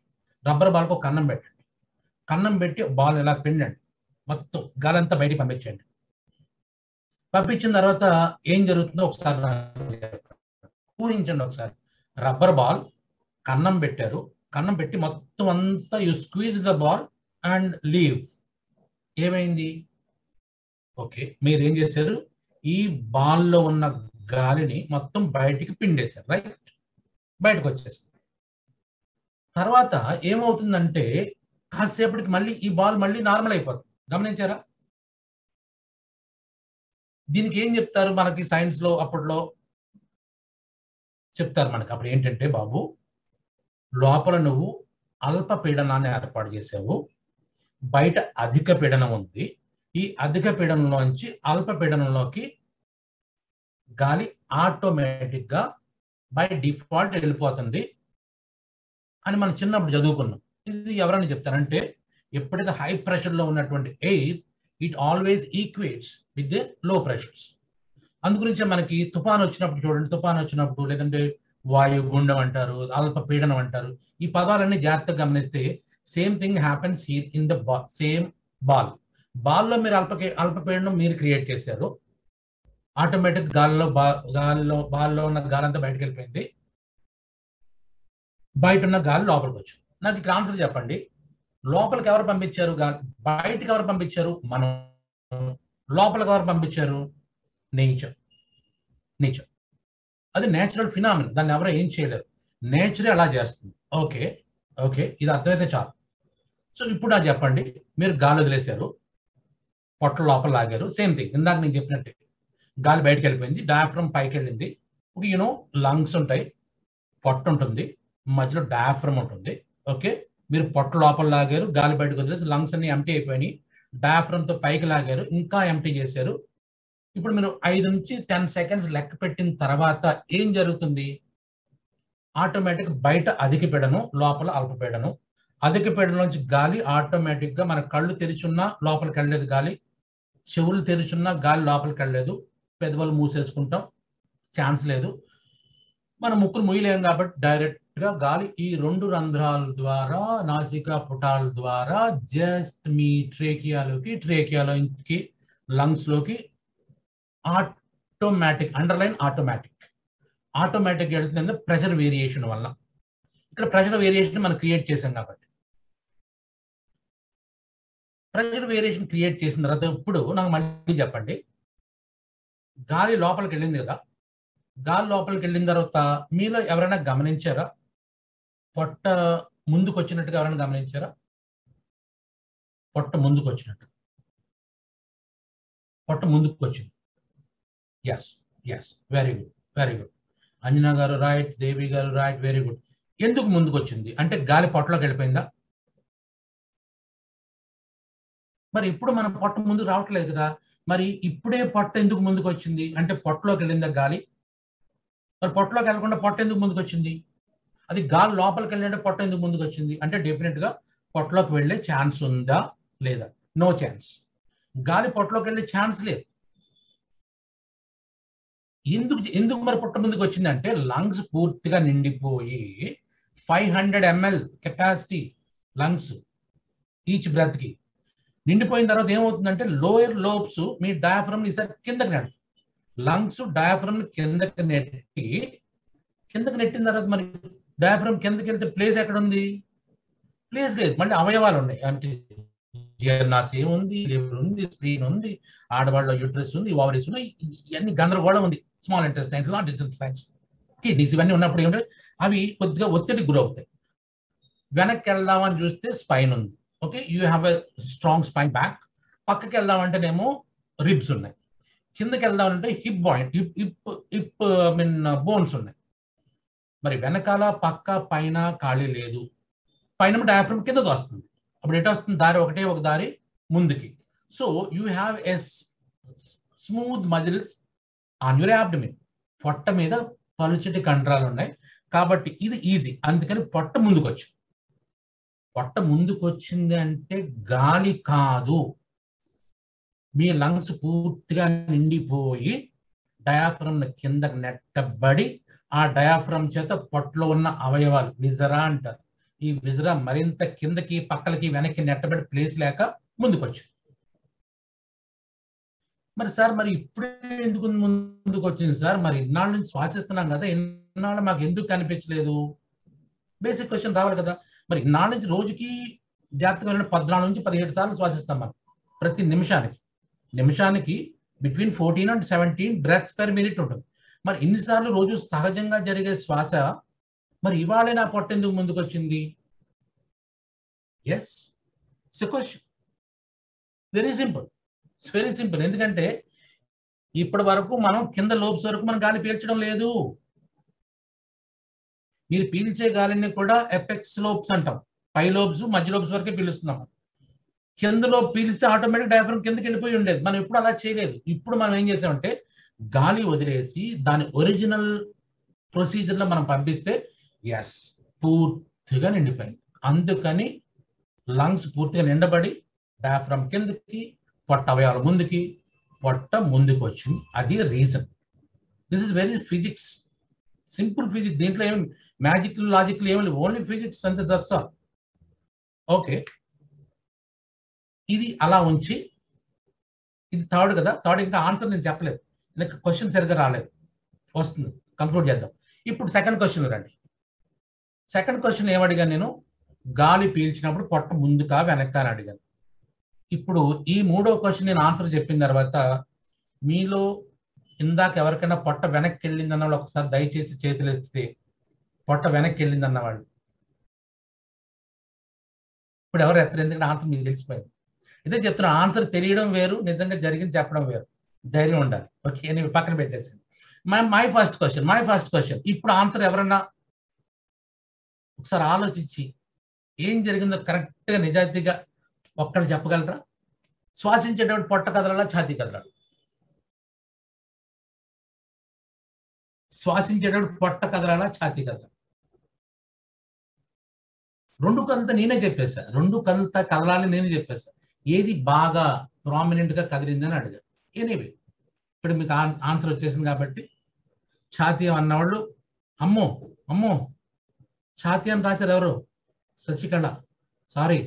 రబ్బర్ బాల్కి ఒక కన్నం పెట్టండి, కన్నం పెట్టి బాల్ ఎలా పిండండి, మొత్తం గాలి అంతా బయటికి పంపించండి. పంపించిన తర్వాత ఏం జరుగుతుందో ఒకసారి ఊహించండి. ఒకసారి రబ్బర్ బాల్ కన్నం పెట్టారు, కన్నం పెట్టి మొత్తం అంతా you squeeze the ball and leave. ఏమైంది? ఓకే, మీరు ఏం చేశారు, ఈ బాల్లో ఉన్న గాలిని మొత్తం బయటికి పిండేశారు, రైట్? బయటకు వచ్చేసింది. తర్వాత ఏమవుతుందంటే కాసేపటికి మళ్ళీ ఈ బాల్ మళ్ళీ నార్మల్ అయిపోతుంది. గమనించారా? దీనికి ఏం చెప్తారు మనకి సైన్స్ లో? అప్పట్లో చెప్తారు మనకి అప్పుడు ఏంటంటే, బాబు లోపల నువ్వు అల్ప పీడనాన్ని ఏర్పాటు చేసావు, బయట అధిక పీడనం ఉంది, ఈ అధిక పీడనంలోంచి అల్ప పీడనంలోకి గాలి ఆటోమేటిక్ గా బై డిఫాల్ట్ వెళ్ళిపోతుంది అని మనం చిన్నప్పుడు చదువుకున్నాం. ఇది ఎవరని చెప్తారంటే, ఎప్పుడైతే హై ప్రెషర్ లో ఉన్నటువంటి air it always equates with the low pressures. అందుగురించే మనకి తుఫాన్ వచ్చినప్పుడు చూడండి, తుఫాన్ వచ్చినప్పుడు లేదంటే వాయుగుండం అంటారు, అల్ప పీడనం అంటారు, ఈ పదాలన్నీ జాగ్రత్తగా గమనిస్తే same thing happens here in the same ball. బాల్లో మీరు అల్పపీడనం మీరు క్రియేట్ చేశారు, ఆటోమేటిక్ బాల్లో ఉన్న గాలి అంతా బయటకు వెళ్ళిపోయింది, బయట ఉన్న గాలి లోపలికి వచ్చింది. నాకు ఇక్కడ ఆన్సర్ చెప్పండి, లోపలికి ఎవరు పంపించారు గాలి, బయటకు ఎవరు పంపించారు మనం, లోపలికి ఎవరు పంపించారు? నేచర్. నేచర్ అది నేచురల్ ఫినామినా, దాన్ని ఎవరో ఏం చేయలేరు, నేచరే అలా చేస్తుంది. ఓకే ఓకే, ఇది అర్థమైతే చాలు. సో ఇప్పుడు నాకు చెప్పండి, మీరు గాలి వదిలేశారు, పొట్ట లోపల లాగారు, సేమ్ థింగ్ ఇందాక నేను చెప్పినట్టే, గాలి బయటకు వెళ్ళిపోయింది, డయాఫ్రమ్ పైకి వెళ్ళింది. ఇప్పుడు యూనో లంగ్స్ ఉంటాయి, పొట్ట ఉంటుంది, మధ్యలో డయాఫ్రమ్ ఉంటుంది. ఓకే, మీరు పొట్ట లోపల లాగారు, గాలి బయటకు వదిలేసి లంగ్స్ అన్ని ఎంటీ అయిపోయినాయి, డయాఫ్రమ్ తో పైకి లాగారు, ఇంకా ఎంటీ చేశారు. ఇప్పుడు మీరు 5 నుంచి 10 seconds లెక్క పెట్టిన తర్వాత ఏం జరుగుతుంది? ఆటోమేటిక్ బయట అధిక పీడనం, లోపల అల్పపీడనం. అధిక పీడనం నుంచి గాలి ఆటోమేటిక్ గా మన కళ్ళు తెరిచున్నా లోపలికి వెళ్ళలేదు గాలి, చెవులు తెరిచున్నా గాలి లోపలికి వెళ్ళలేదు, పెదవులు మూసేసుకుంటాం, ఛాన్స్ లేదు. మన ముక్కులు ముయ్యలేం కాబట్టి డైరెక్ట్ గా గాలి ఈ 2 రంధ్రాల ద్వారా, నాసికా పుటాల ద్వారా జస్ట్ మీ ట్రేకియాలోకి లంగ్స్ లోకి ఆటోమేటిక్, అండర్లైన్ ఆటోమేటిక్ వెళ్తుంది ప్రెషర్ వేరియేషన్ వల్ల. ఇక్కడ ప్రెషర్ వేరియేషన్ మనం క్రియేట్ చేసాం కాబట్టి, ప్రెషర్ వేరియేషన్ క్రియేట్ చేసిన తర్వాత ఇప్పుడు నాకు మళ్ళీ చెప్పండి, గాలి లోపలికి వెళ్ళింది కదా, గాలి లోపలికి వెళ్ళిన తర్వాత మీలో ఎవరైనా గమనించారా పొట్ట ముందుకు వచ్చినట్టుగా? ఎవరైనా గమనించారా పొట్ట ముందుకు వచ్చినట్టు? పొట్ట ముందుకు వచ్చింది. Yes yes, very good very good. Anjana గారు రైట్, దేవి గారు రైట్, వెరీ గుడ్. ఎందుకు ముందుకు వచ్చింది అంటే గాలి పొట్టలోకి వెళ్ళిపోయిందా? మరి ఇప్పుడు మనం పొట్ట ముందుకు రావట్లేదు కదా, మరి ఇప్పుడే పొట్ట ఎందుకు ముందుకు వచ్చింది అంటే పొట్టలోకి వెళ్ళిందా గాలి? మరి పొట్టలోకి వెళ్ళకుండా పొట్ట ఎందుకు ముందుకు వచ్చింది? అది గాలి లోపలికి వెళ్ళినట్టు పొట్ట ఎందుకు ముందుకు వచ్చింది అంటే డెఫినెట్ గా పొట్టలోకి వెళ్ళే ఛాన్స్ ఉందా లేదా? No chance. గాలి పొట్టలోకి వెళ్ళే ఛాన్స్ లేదు. ఎందుకు మరి పొట్ట ముందుకు వచ్చిందంటే లంగ్స్ పూర్తిగా నిండిపోయి 500 ml capacity lungs each breath కి నిండిపోయిన తర్వాత ఏమవుతుందంటే లోయర్ లోబ్స్ మీ డయాఫ్రమ్ ఈసారి కిందకి నెడుతుంది. లంగ్స్ డయాఫ్రమ్ కిందకి నెట్టిన తర్వాత మరి డయాఫ్రమ్ కిందకి వెళ్తే ప్లేస్ ఎక్కడ ఉంది? ప్లేస్ లేదు. మళ్ళీ అవయవాలు ఉన్నాయి, అంటే జీర్ణాశయం ఉంది, లివర్ ఉంది, స్ప్లీన్ ఉంది, ఆడవాళ్ళ యూట్రస్ ఉంది, ఓవరీస్ ఉన్నాయి, ఇవన్నీ గందరగోళం ఉంది. Small intestines, large intestines, kidneys, ఇవన్నీ ఉన్నప్పుడు ఏమంటే అవి కొద్దిగా ఒత్తిడికి గురవుతాయి. వెనక్కి వెళ్దామని చూస్తే స్పైన్ ఉంది. Okay, you have a strong spine back. పక్కకి వెళ్దామంటేనేమో రిబ్స్ ఉన్నాయి. కిందకి వెళ్దామంటే hip point hip mean bones ఉన్నాయి. మరి వెనకాల పక్క పైన ఖాళీ లేదు. పైన డయాఫ్రమ్ కిందకు వస్తుంది. అప్పుడు ఎటు వస్తుంది? దారి ఒకటే ఒక దారి ముందుకి. So you have a smooth muscles on your abdomen. పొట్ట మీద పలుచటి కండరాలు ఉన్నాయి కాబట్టి ఇది ఈజీ. అందుకని పొట్ట ముందుకు వచ్చింది. పొట్ట ముందుకు వచ్చింది అంటే గాలి కాదు, మీ లంగ్స్ పూర్తిగా నిండిపోయి డయాఫ్రమ్ కిందకు నెట్టబడి ఆ డయాఫ్రమ్ చేత పొట్టలో ఉన్న అవయవాలు విజరా అంటారు. ఈ విజరా మరింత కిందకి పక్కలకి వెనక్కి నెట్టబడి ప్లేస్ లేక ముందుకు వచ్చింది. మరి సార్ మరి ఇప్పుడే ఎందుకు ముందుకు వచ్చింది సార్? మరి ఇన్నాళ్ళ నుంచి శ్వాసిస్తున్నాం కదా, ఇన్నాళ్ళు మాకు ఎందుకు కనిపించలేదు? బేసిక్ క్వశ్చన్ రావాలి కదా. మరి ఇన్నాళ్ళ నుంచి రోజుకి జాగ్రత్తగా 14 నుంచి 17 సార్లు శ్వాసిస్తాం మనం. ప్రతి నిమిషానికి between 14 and 17 breaths per minute ఉంటుంది. మరి ఇన్నిసార్లు రోజు సహజంగా జరిగే శ్వాస మరి ఇవాళే నా పొట్ట ఎందుకు ముందుకు వచ్చింది? Yes, it's a question. Very simple, it's very simple. ఎందుకంటే ఇప్పటి వరకు మనం కింద లోబ్స్ వరకు మనం గాలి పీల్చడం లేదు. మీరు పీల్చే గాలిని కూడా ఎపెక్స్ లోబ్స్ అంటాం. పై లోబ్స్ మధ్య లోబ్స్ వరకే పీలుస్తున్నాం. కిందలో పీలిస్తే ఆటోమేటిక్ డయాఫ్రమ్ కిందకి వెళ్ళిపోయి ఉండేది. మనం ఇప్పుడు అలా చేయలేదు. ఇప్పుడు మనం ఏం చేసామంటే గాలి వదిలేసి దాని ఒరిజినల్ ప్రొసీజర్ లో మనం పంపిస్తే ఎస్ పూర్తిగా నిండిపోయింది. అందుకని లంగ్స్ పూర్తిగా నిండబడి డయాఫ్రమ్ కిందకి, పొట్ట అవయవాల ముందుకి, పొట్ట ముందుకు వచ్చింది. అది reason. This is very physics, simple physics. దీంట్లో ఏం మ్యాజిక్ లాజిక్లు ఏమి లేవు, ఓన్లీ ఫిజిక్స్ అంతే, దట్స్ ఆల్. ఓకే, ఇది అలా ఉంచి, ఇది థర్డ్ కదా. థర్డ్ ఇంకా ఆన్సర్ నేను చెప్పలేదు, నాకు క్వశ్చన్ సరిగ్గా రాలేదు. వస్తుంది, కంక్లూడ్ చేద్దాం. ఇప్పుడు సెకండ్ క్వశ్చన్ రండి. సెకండ్ క్వశ్చన్ ఏమడిగాను నేను? గాలి పీల్చినప్పుడు పొట్ట ముందుకా వెనక్కా అని అడిగాను. ఇప్పుడు ఈ మూడో క్వశ్చన్ నేను ఆన్సర్ చెప్పిన తర్వాత మీలో ఇందాక ఎవరికైనా పొట్ట వెనక్కి వెళ్ళింది అన్నవాళ్ళు ఒకసారి దయచేసి చేతులు ఎత్తితే, పొట్ట వెనక్కి వెళ్ళింది అన్నవాళ్ళు. ఇప్పుడు ఎవరు ఎత్తరు, ఎందుకంటే ఆన్సర్ మీకు తెలిసిపోయింది. ఇదే చెప్తున్నా, ఆన్సర్ తెలియడం వేరు, నిజంగా జరిగింది చెప్పడం వేరు. ధైర్యం ఉండాలి. ఓకే, నేను పక్కన పెట్టేసాను. My first question. ఇప్పుడు ఆన్సర్ ఎవరన్నా ఒకసారి ఆలోచించి ఏం జరిగిందో కరెక్ట్ గా నిజాయితీగా ఒక్కళ్ళు చెప్పగలరా? శ్వాసించేటప్పుడు పొట్ట కదలాలా, ఛాతీ కదలాలి? శ్వాసించేటప్పుడు పొట్ట కదలాలా, ఛాతీ కదలాలి? రెండు కదలత నేనే చెప్పేసా, రెండు కదలత కదలాలి నేనే చెప్పేసా. ఏది బాగా ప్రామినెంట్ గా కదిలిందని అడిగారు. ఎనీవే ఇప్పుడు మీకు ఆన్సర్ వచ్చేసింది కాబట్టి ఛాతీ అన్నవాళ్ళు అమ్మో అమ్మో ఛాతీ అని రాశారు ఎవరు? శశికళ. సారీ,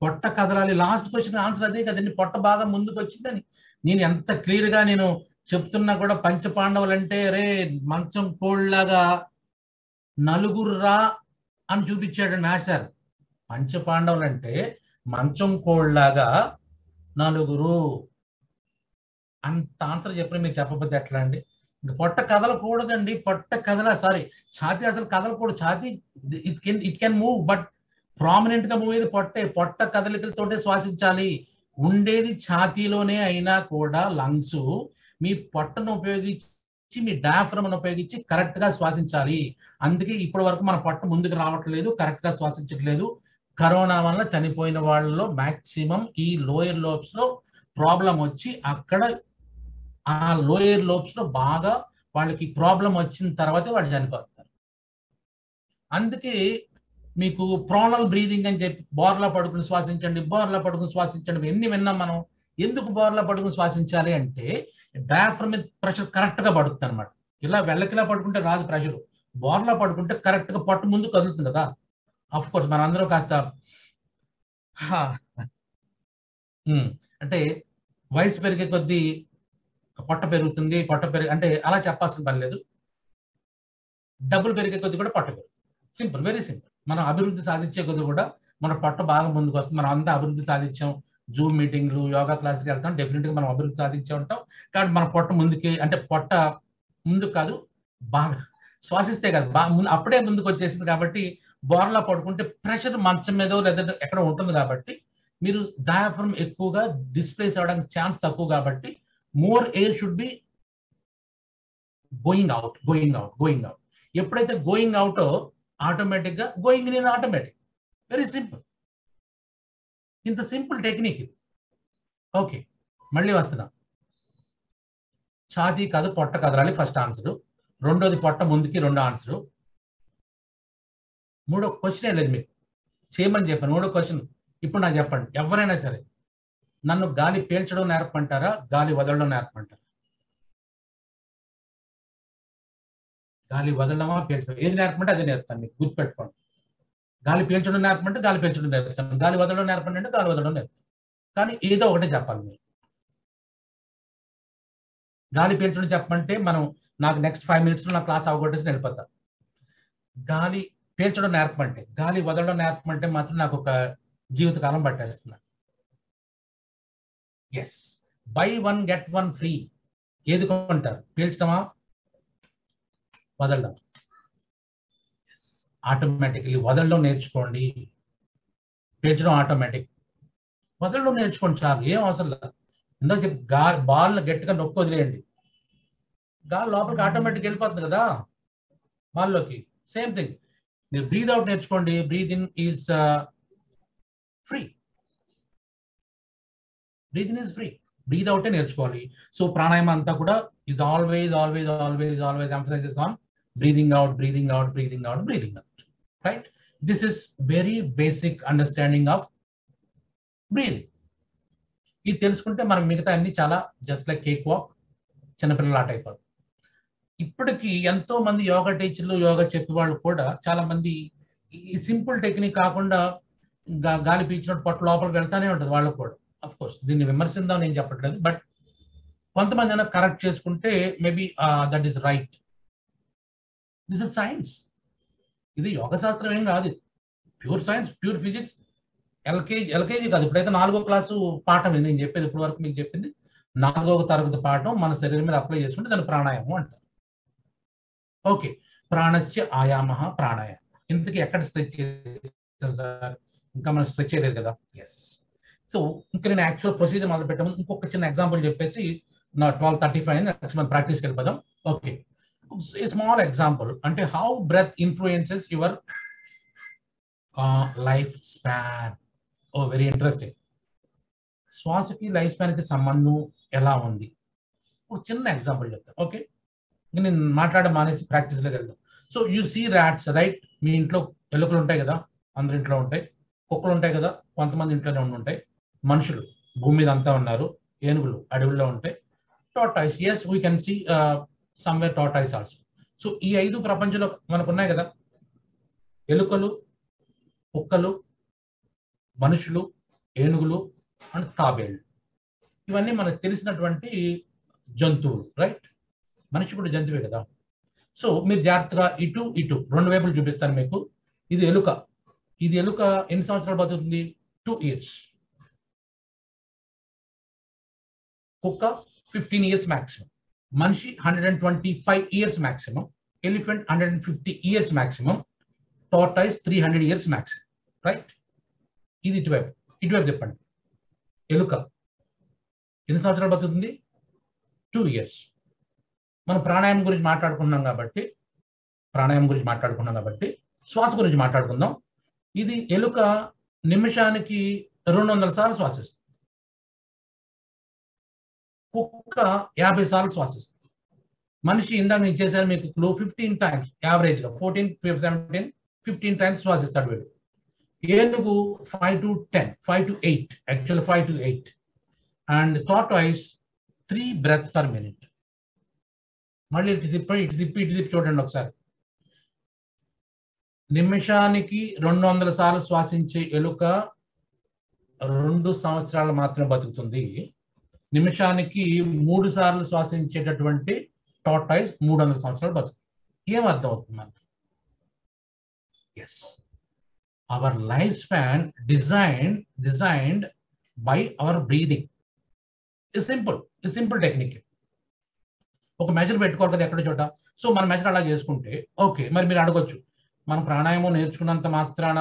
పొట్ట కదలాలి. లాస్ట్ క్వశ్చన్ ఆన్సర్ అదే కదండి, పొట్ట బాగా ముందుకు వచ్చిందని. నేను ఎంత క్లియర్ గా నేను చెప్తున్నా కూడా పంచపాండవులు అంటే రే మంచం కోళ్ళలాగా నలుగురు రా అని చూపించాడు మాస్టర్. పంచపాండవులు అంటే మంచం కోళ్ళలాగా నలుగురు అంత ఆన్సర్ చెప్పిన మీకు చెప్పకపోతే ఎట్లా అండి? ఇంకా పొట్ట కదలకూడదండి, పొట్ట సారీ ఛాతీ అసలు కదలకూడదు. ఛాతీ it can move, but prominent గా మూవ్ అయ్యేది పొట్టే. పొట్ట కదలికలతోటే శ్వాసించాలి. ఉండేది ఛాతీలోనే అయినా కూడా లంగ్స్ మీ పొట్టను ఉపయోగించి, మీ డయాఫ్రమ్ ఉపయోగించి కరెక్ట్ గా శ్వాసించాలి. అందుకే ఇప్పటి వరకు మన పొట్ట ముందుకు రావట్లేదు, కరెక్ట్ గా శ్వాసించట్లేదు. కరోనా వల్ల చనిపోయిన వాళ్ళలో మాక్సిమం ఈ లోయర్ లోబ్స్ లో ప్రాబ్లం వచ్చి, అక్కడ ఆ లోయర్ లోబ్స్ లో బాగా వాళ్ళకి ప్రాబ్లం వచ్చిన తర్వాతే వాళ్ళు చనిపోతారు. అందుకే మీకు ప్రోనల్ బ్రీదింగ్ అని చెప్పి బోర్లా పడుకుని శ్వాసించండి, బోర్లా పడుకుని శ్వాసించండి ఎన్ని విన్నాం మనం. ఎందుకు బోర్లా పడుకుని శ్వాసించాలి అంటే డయాఫ్రమ్ మీద ప్రెషర్ కరెక్ట్ గా పడుతుంది అనమాట. ఇలా వెళ్ళకిలా పడుకుంటే రాదు ప్రెషర్. బోర్లా పడుకుంటే కరెక్ట్ గా పొట్ట ముందు కదులుతుంది కదా. ఆఫ్ కోర్స్ మనందరం కాస్త అంటే వయసు పెరిగే కొద్దీ పొట్ట పెరుగుతుంది, అంటే అలా చెప్పాల్సిన పని లేదు. డబ్బులు పెరిగే కొద్దీ కూడా పొట్ట పెరుగుతుంది. Simple, very simple. మనం అభివృద్ధి సాధించే కొద్దీ కూడా మన పొట్ట బాగా ముందుకు వస్తుంది. మనం అంతా అభివృద్ధి సాధించాం, జూమ్ మీటింగ్లు, యోగా క్లాసులు వెళ్తాం, డెఫినెట్ గా మనం అభివృద్ధి సాధించే ఉంటాం. కాబట్టి మన పొట్ట ముందుకి, అంటే పొట్ట ముందుకు కాదు, బాగా శ్వాసిస్తే కాదు అప్పుడే ముందుకు వచ్చేసింది. కాబట్టి బోర్లా పడుకుంటే ప్రెషర్ మంచం మీద లేదా ఎక్కడ ఉంటుంది కాబట్టి మీరు డయాఫ్రమ్ ఎక్కువగా డిస్ప్లేస్ అవడానికి ఛాన్స్ తక్కువ కాబట్టి more air should be going out. ఎప్పుడైతే గోయింగ్ అవుట్ ఆటోమేటిక్ గా going in automatic. Very simple. ఇంత సింపుల్ టెక్నిక్ ఇది. ఓకే, మళ్ళీ వస్తున్నా. ఛాతీ కాదు పొట్ట కదలాలి ఫస్ట్ ఆన్సర్. రెండోది పొట్ట ముందుకి రెండో ఆన్సర్. మూడో క్వశ్చన్ లేదు మీకు చేయమని చెప్పాను. మూడో క్వశ్చన్ ఇప్పుడు నాకు చెప్పండి, ఎవరైనా సరే నన్ను గాలి పీల్చడం నేర్పమంటారా, గాలి వదలడం నేర్పమంటారా? గాలి వదలడమా పీల్చడం, ఏది నేర్పమంటే అదే నేర్పుతాను మీకు, గుర్తుపెట్టుకోండి. గాలి పీల్చడం నేర్పమంటే గాలి పీల్చడం నేర్పుతాను, గాలి వదలడం నేర్పండి అంటే గాలి వదలడం నేర్పుతాను. కానీ ఏదో ఒకటే చెప్పాలి మీరు. గాలి పీల్చడం చెప్పమంటే నాకు నెక్స్ట్ 5 minutes నా క్లాస్ అవగొట్టేసి వెళ్ళిపోతా. గాలి పీల్చడం నేర్పమంటే, గాలి వదలడం నేర్పమంటే మాత్రం నాకు ఒక జీవితకాలం పట్టేస్తున్నా. Yes, buy 1 get 1 free. ఏది కొంటారు, పీల్చడమా వదలడం? ఆటోమేటికలీ వదలడం నేర్చుకోండి, పీల్చడం ఆటోమేటిక్. వదలడం నేర్చుకోండి చాలు, ఏం అవసరం లేదు. ఇందాక చెప్పి బాల్ గట్టిగా నొక్కి వదిలేయండి, గాలి లోపలికి ఆటోమేటిక్ వెళ్ళిపోతుంది కదా బాల్లోకి. సేమ్ థింగ్, మీరు బ్రీద్ అవుట్ నేర్చుకోండి, breathe in is free, breathe in is free, breathe అవుటే నేర్చుకోవాలి. సో ప్రాణాయామం అంతా కూడా is always emphasises on breathing out, right? This is very basic understanding of breathing. ఇది తెలుసుకుంటే మనం మిగతా అన్ని చాలా జస్ట్ లైక్ కేక్ వాక్, చిన్నపిల్లల ఆట అయిపోతుంది. ఇప్పటికీ ఎంతో మంది యోగా టీచర్లు, యోగా చెప్పే వాళ్ళు కూడా చాలా మంది ఈ సింపుల్ టెక్నిక్ కాకుండా గాలి పీల్చినట్టు పొట్ట లోపలికి వెళ్తానే ఉంటుంది వాళ్ళకు కూడా. అఫ్ కోర్స్ దీన్ని విమర్శిందాం నేను చెప్పట్లేదు, బట్ కొంతమంది అయినా కరెక్ట్ చేసుకుంటే maybe that is right. This is science. ఇది యోగ శాస్త్రం ఏం కాదు, pure science, pure physics. LKG కాదు, ఇప్పుడైతే 4వ క్లాసు పాఠం ఇది నేను చెప్పేది. ఇప్పటి వరకు మీకు చెప్పింది 4వ తరగతి పాఠం. మన శరీరం మీద అప్లై చేసుకుంటే దాన్ని ప్రాణాయామం అంటారు. ఓకే, ప్రాణస్య ఆయామ ప్రాణాయామం. ఇంతకీ ఎక్కడ స్ట్రెచ్ చేస్తాం సార్? ఇంకా మనం స్ట్రెచ్ చేయలేదు కదా. ఎస్. సో ఇంకా నేను యాక్చువల్ ప్రొసీజర్ మొదలు పెట్టాము. ఇంకొక చిన్న ఎగ్జాంపుల్ చెప్పేసి నా 12:35 మనం ప్రాక్టీస్కి వెళ్ళిపోదాం. ఓకే, a small example అంటే how breath influences your life span. Oh, very interesting. శ్వాసకి లైఫ్ స్పాన్ కి సంబంధం ఎలా ఉంది? ఒక చిన్న ఎగ్జాంపుల్ చెప్తాను. ఓకే, నేను మాట్లాడడం మానేసి ప్రాక్టీస్లోకి వెళ్దాం. So you see rats, right? మీ ఇంట్లో ఎలుకలు ఉంటాయి కదా, అందరి ఇంట్లో ఉంటాయి. కుక్కలు ఉంటాయి కదా, కొంతమంది ఇంట్లోనే ఉంటాయి. మనుషులు భూమి మీద అంతా ఉన్నారు. ఏనుగులు అడవుల్లో ఉంటాయి. Tortoise, yes we can see somewhere tortoise also. So ఈ 5 ప్రపంచంలో మనకు ఉన్నాయి కదా, ఎలుకలు, కుక్కలు, మనుషులు, ఏనుగులు అండ్ తాబేళ్ళు. ఇవన్నీ మనకు తెలిసినటువంటి జంతువులు, రైట్? మనిషి కూడా జంతువే కదా. సో మీరు జాగ్రత్తగా ఇటు 2 వైపులు చూపిస్తాను మీకు. ఇది ఎలుక. ఇది ఎలుక ఎన్ని సంవత్సరాలు బతుకుతుంది? 2 years. కుక్క 15 years maximum. మనిషి 125 years maximum. Elephant 150 years maximum. Tortoise 300 years maximum, right? ఇది ఇటువైపు చెప్పండి. ఎలుక ఎన్ని సంవత్సరాలు బతుకుతుంది? 2 years. మనం ప్రాణాయామం గురించి మాట్లాడుకున్నాం కాబట్టి శ్వాస గురించి మాట్లాడుకుందాం. ఇది ఎలుక నిమిషానికి 200 సార్లు శ్వాసిస్తుంది. కుక్క 50 సార్లు శ్వాసిస్తుంది. మనిషి ఇందాక నేను చేశాను మీకు 15 times యావరేజ్ గా 14, 17, 15 times శ్వాసిస్తాడు వీడు. ఏనుగు 5 to 10, 5 to 8, actual 5 to 8. And tortoise 3 breaths per minute. మళ్ళీ ఇటు తిప్పి చూడండి ఒకసారి. నిమిషానికి 200 సార్లు శ్వాసించే ఎలుక 2 సంవత్సరాలు మాత్రమే బతుకుతుంది. నిమిషానికి 3 సార్లు శ్వాసించేటటువంటి టార్టాయిస్ 300 సంవత్సరాలు బతుకుతుంది. ఏం అర్థం అవుతుంది మనకి? Yes, our life span designed by our breathing. Simple technique. ఒక మెజర్ పెట్టుకోవాలి కదా ఎక్కడో చోట. సో మన మెజర్ అలా చేసుకుంటే ఓకే. మరి మీరు అడగొచ్చు, మనం ప్రాణాయామం నేర్చుకున్నంత మాత్రాన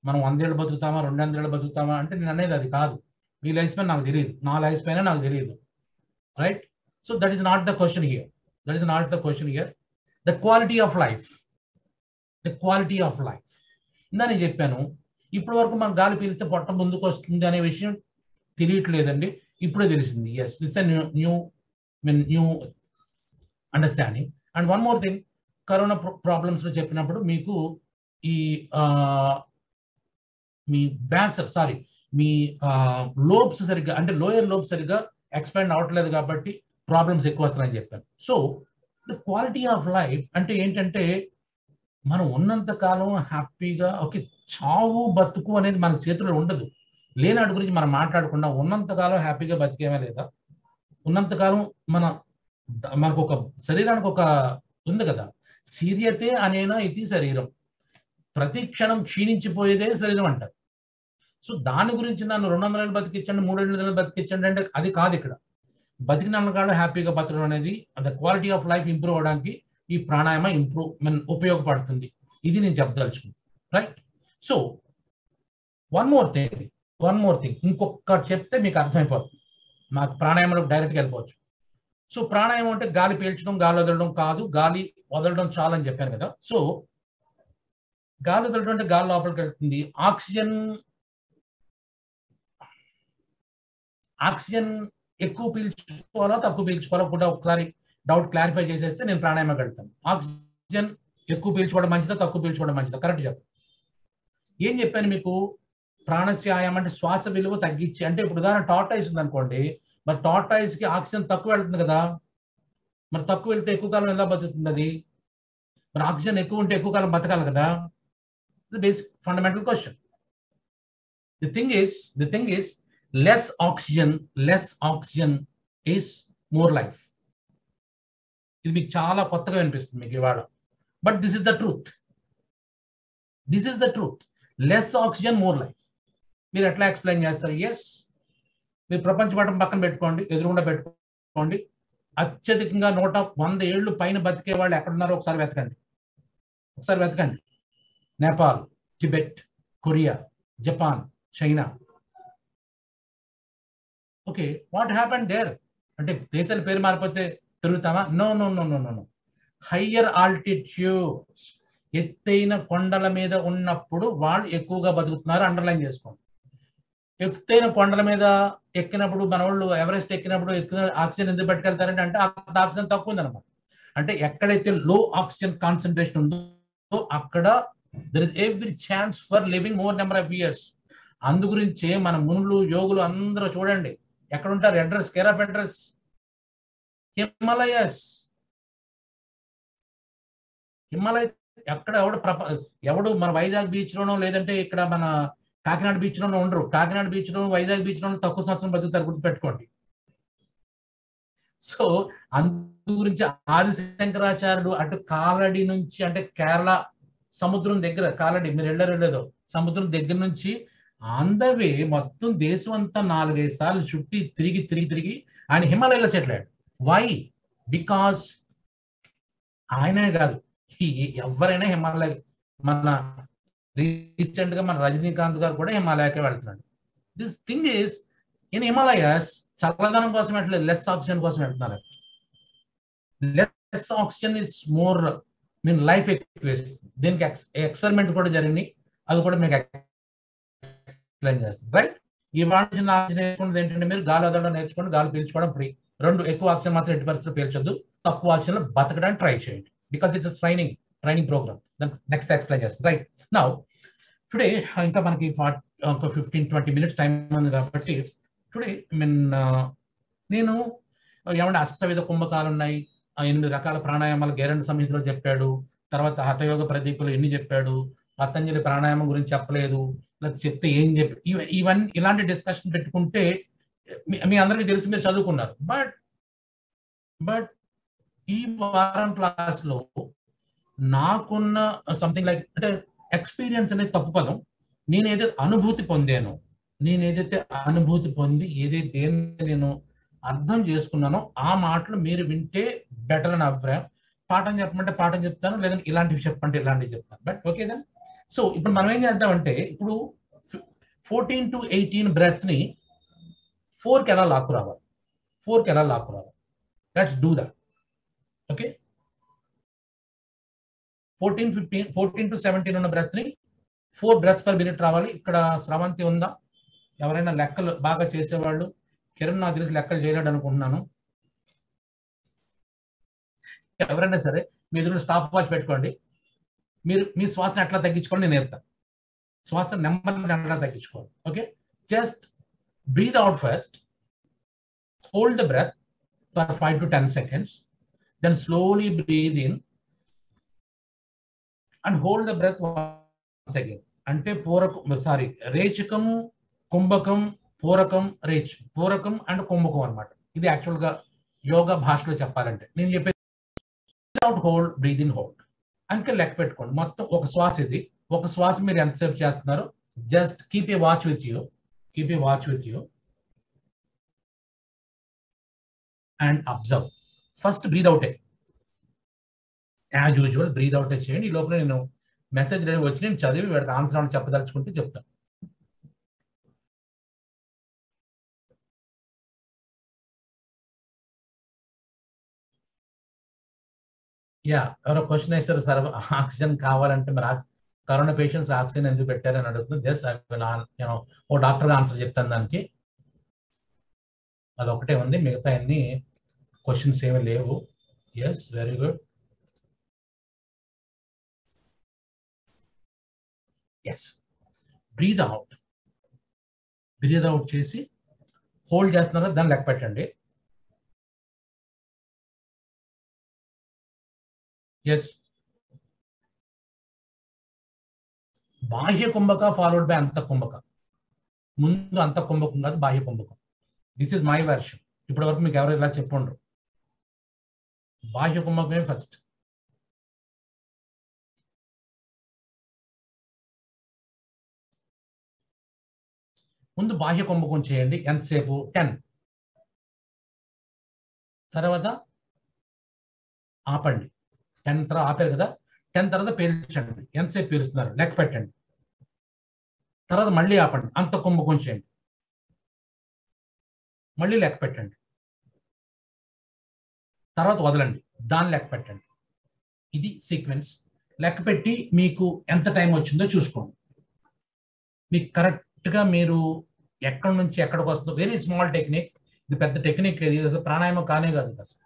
మనం 100 ఏళ్ళు బతుకుతామా, 200 ఏళ్ళు బతుకుతామా అంటే నేను అనేది అది కాదు. మీ లైఫ్ స్పాన్ నాకు తెలియదు, నా లైఫ్ స్పాన్ నాకు తెలియదు, right? So that is not the question here. That is not the question here. The quality of life. The quality of life. ఇందా నేను చెప్పాను, ఇప్పటి వరకు మనం గాలి పీలిస్తే పొట్ట ముందుకు వస్తుంది అనే విషయం తెలియట్లేదండి, ఇప్పుడే తెలిసింది. Yes, that's new understanding. And one more thing, corona problems లో చెప్పినప్పుడు మీకు ఈ మీ మీ లోబ్స్ సరిగ్గా, అంటే లోయర్ లోబ్స్ సరిగ్గా ఎక్స్పాండ్ అవ్వట్లేదు కాబట్టి ప్రాబ్లమ్స్ ఎక్కువ వస్తున్నాయని చెప్పాను. So the quality of life అంటే ఏంటంటే, మనం ఉన్నంత కాలం హ్యాపీగా, ఓకే, చావు బతుకు అనేది మన చేతిలో ఉండదు. లేనాటి గురించి మనం మాట్లాడకుండా ఉన్నంతకాలం హ్యాపీగా బతికేమా లేదా, ఉన్నంతకాలం మనకు ఒక శరీరానికి ఒక ఉంది కదా, శీర్యతే అనేనా ఇది శరీరం, ప్రతి క్షణం క్షీణించిపోయేదే శరీరం అంటారు. సో దాని గురించి నన్ను 200 ఏళ్ళు బతికించండి, 300 ఏళ్ళు బతికించండి అంటే అది కాదు. ఇక్కడ బతికిన కాళ్ళు హ్యాపీగా బతకడం అనేది, the quality of life improve అవడానికి ఈ ప్రాణాయామ ఉపయోగపడుతుంది. ఇది నేను చెప్పదలుచుకున్నాను. Right. So one more thing ఇంకొకటి చెప్తే మీకు అర్థమైపోతుంది. మాకు ప్రాణాయామంలో డైరెక్ట్గా వెళ్ళిపోవచ్చు. సో ప్రాణాయామం అంటే గాలి పీల్చడం, గాలి వదలడం కాదు, గాలి వదలడం చాలని చెప్పాను కదా. సో గాలి వదలడం అంటే గాలి లోపలికి వెళ్తుంది. ఆక్సిజన్ ఎక్కువ పీల్చుకోవాలా తక్కువ పీల్చుకోవాలా కూడా ఒకసారి డౌట్ క్లారిఫై చేసేస్తే నేను ప్రాణాయామం వెళ్తాను. ఆక్సిజన్ ఎక్కువ పీల్చుకోవడం మంచిదా తక్కువ పీల్చుకోవడం మంచిదా? కరెక్ట్ చెప్పండి. ఏం చెప్పాను మీకు? ప్రాణాయామం అంటే శ్వాస విలువ తగ్గించి, అంటే ఇప్పుడు ఉదాహరణ టార్టాయిస్ ఉంది అనుకోండి, మరి టార్టాయిస్ కి ఆక్సిజన్ తక్కువ వెళ్తుంది కదా, మరి తక్కువ వెళ్తే ఎక్కువ కాలం ఎలా బతుకుతుంది అది? మరి ఆక్సిజన్ ఎక్కువ ఉంటే ఎక్కువ కాలం బతకాలి కదా. The basic fundamental question. The thing is less oxygen is more life. ఇది మీకు చాలా కొత్తగా అనిపిస్తుంది మీకు ఇవాళ, but this is the truth. Less oxygen more life. మీరు ఎట్లా ఎక్స్ప్లెయిన్ చేస్తారు? ఎస్, మీరు ప్రపంచ పటం పక్కన పెట్టుకోండి, ఎదురుగుండా పెట్టుకోండి, అత్యధికంగా 100 ఏళ్ళు పైన బతికే వాళ్ళు ఎక్కడున్నారో ఒకసారి వెతకండి. Nepal, Tibet, Korea, Japan, China. Okay, what happened there? అంటే దేశాల పేరు మారిపోతే పెరుగుతామా? నో. హయ్యర్ ఆల్టిట్యూడ్స్, ఎత్తైన కొండల మీద ఉన్నప్పుడు వాళ్ళు ఎక్కువగా బతుకుతున్నారు. అండర్లైన్ చేసుకోండి. ఎత్తైన కొండల మీద ఎక్కినప్పుడు, మన వాళ్ళు ఎవరెస్ట్ ఎక్కినప్పుడు ఆక్సిజన్ ఎందుకు పట్టుకెళ్తారంటే, అంటే అక్కడ ఆక్సిజన్ తక్కువ ఉందన్నమాట. అంటే ఎక్కడైతే లో ఆక్సిజన్ కాన్సన్ట్రేషన్ ఉందో అక్కడ there is every chance for living more number of years. అందు గురించే మన మునులు, యోగులు అందరూ చూడండి ఎక్కడ ఉంటారు? Address, care of address Himalayas. ఎక్కడ ఎవడు మన వైజాగ్ బీచ్ లోనో లేదంటే ఇక్కడ మన కాకినాడ బీచ్ లోనో ఉండరు. కాకినాడ బీచ్ లో, వైజాగ్ బీచ్ లోనో తక్కువ సంవత్సరం బతుకుతారు, గుర్తుపెట్టుకోండి. సో అందు గురించి ఆదిశంకరాచార్యుడు అటు కాలడి నుంచి, అంటే కేరళ సముద్రం దగ్గర, కాలడి మీరు వెళ్ళలేదో, సముద్రం దగ్గర నుంచి ఆందవే మొత్తం దేశం అంతా 4-5 సార్లు చుట్టి తిరిగి ఆయన హిమాలయాలో సెటిల్ అయ్యాడు. వై? బికాస్ ఆయనే కాదు, ఎవరైనా హిమాలయ, మన రీసెంట్ గా మన రజనీకాంత్ గారు కూడా హిమాలయాకే వెళ్తున్నాడు. This thing is in Himalayas చల్లదనం కోసం వెళ్ళట్లేదు, లెస్ ఆక్సిజన్ కోసం వెళ్తున్నారు. Less oxygen is more mean life experience. దీనికి ఎక్స్పెరిమెంట్ కూడా జరిగింది, అది కూడా మీకు ఎక్స్ప్లెయిన్ చేస్తాను. రైట్. ఈ వాటి నేర్చుకున్నది ఏంటంటే, మీరు గాలి వదలడం నేర్చుకోండి, గాలి పీల్చుకోవడం ఫ్రీ. 2, ఎక్కువ ఆక్సిజన్ మాత్రం ఎట్టి పరిస్థితుల్లో పీల్చొద్దు, తక్కువ ఆక్సిజన్ లో బతకడానికి ట్రై చేయండి. Because it's training program. Next explain చేస్తాను. రైట్. నౌ టుడే ఇంకా మనకి 15-20 మినిట్స్ టైం ఉంది కాబట్టి టుడే నేను ఏమంటే అష్టవిధ కుంభకాలు ఉన్నాయి, 8 రకాల ప్రాణాయామాలు గేరండ సంహితలో చెప్పాడు, తర్వాత హఠయోగ ప్రదీపులు ఎన్ని చెప్పాడు, పతంజలి ప్రాణాయామం గురించి చెప్పలేదు, లేకపోతే చెప్తే ఏం చెప్పి, ఇవన్నీ ఇలాంటి డిస్కషన్ పెట్టుకుంటే మీ అందరికీ తెలిసి మీరు చదువుకున్నారు. బట్ ఈ వారం క్లాస్ లో నాకున్న సంథింగ్ లైక్, అంటే ఎక్స్పీరియన్స్ అనేది తప్పు పదం, నేనేదైతే అనుభూతి పొంది ఏదైతే నేను అర్థం చేసుకున్నానో ఆ మాటలు మీరు వింటే బెటర్ అని అభిప్రాయం. పాఠం చెప్పమంటే పాఠం చెప్తాను, లేదంటే ఇలాంటివి చెప్పంటే ఇలాంటివి చెప్తాను. But okay then. సో ఇప్పుడు మనం ఏం చేద్దామంటే, ఇప్పుడు 14 to 18 బ్రెత్స్ ని 4కి ఎలా లాక్కురావాలి. Let's do that. Okay. 14 to 17 ఉన్న బ్రెత్ ని 4 బ్రెత్స్ పర్ మినిట్ రావాలి. ఇక్కడ స్రవంతి ఉందా? ఎవరైనా లెక్కలు బాగా చేసేవాళ్ళు? కిరణ్ నాకు తెలిసి లెక్కలు చేయలేడు అనుకుంటున్నాను. ఎవరైనా సరే మీ ఎదురు స్టాప్ వాచ్ పెట్టుకోండి. మీరు మీ శ్వాసను ఎట్లా తగ్గించుకోండి నేను నేర్పుతాను. శ్వాస నెమ్మది ఎట్లా తగ్గించుకోవాలి. Okay, just breathe out first, hold the breath for 5 to 10 seconds, then slowly breathe in and hold the breath once again. అంటే రేచకం, కుంభకం, పూరకం, రేచ్, పూరకం అండ్ కుంభకం అన్నమాట. ఇది యాక్చువల్ గా యోగా భాషలో చెప్పాలంటే నేను చెప్పేది out hold, breath in, hold. అంకే లెక్క పెట్టుకోండి. మొత్తం ఒక శ్వాస ఇది. ఒక శ్వాస మీరు ఎంతసేపు చేస్తున్నారు? Just keep a watch with you and observe. First breathe అవుటే యాజ్ యూజువల్ బ్రీత్ అవుటే చేయండి. ఈ లోపల నేను మెసేజ్ వచ్చి నేను చదివి వాడికి ఆన్సర్ అని చెప్పదలుచుకుంటే చెప్తాను. యా, ఎవరో క్వశ్చన్ వేస్తారు సార్, ఆక్సిజన్ కావాలంటే మరి కరోనా పేషెంట్స్ ఆక్సిజన్ ఎందుకు పెట్టారని అడుగుతుంది. జస్ట్ ఓ డాక్టర్ ఆన్సర్ చెప్తాను దానికి. అదొకటే ఉంది, మిగతా అన్ని క్వశ్చన్స్ ఏమీ లేవు. Yes, very good. Yes, breathe out చేసి హోల్డ్ చేస్తున్నారు, దాన్ని లెక్క పెట్టండి. ఎస్, బాహ్య కుంభక ఫాలోడ్ బై అంత కుంభక. ముందు అంత కుంభకం కాదు, బాహ్య కుంభకం. This is my version. ఇప్పటి వరకు మీకు ఎవరు ఇలా చెప్పుండ్రు. బాహ్య కుంభకమే ఫస్ట్. ముందు బాహ్య కుంభకం చేయండి. ఎంతసేపు? 10. తర్వాత ఆపండి. 10 తర్వాత ఆపారు కదా, 10 తర్వాత పీల్చండి. ఎంతసేపు పీలుస్తున్నారు లెక్క పెట్టండి. తర్వాత మళ్ళీ ఆపండి, అంత కుంభకం చేయండి. మళ్ళీ లెక్క పెట్టండి. తర్వాత వదలండి, దాన్ని లెక్క పెట్టండి. ఇది సీక్వెన్స్. లెక్క పెట్టి మీకు ఎంత టైం వచ్చిందో చూసుకోండి. మీకు కరెక్ట్గా మీరు ఎక్కడి నుంచి ఎక్కడికి వస్తుందో, వెరీ స్మాల్ టెక్నిక్. ఇది పెద్ద టెక్నిక్ లేదు. ఇది ప్రాణాయామం కానే కాదు. అసలు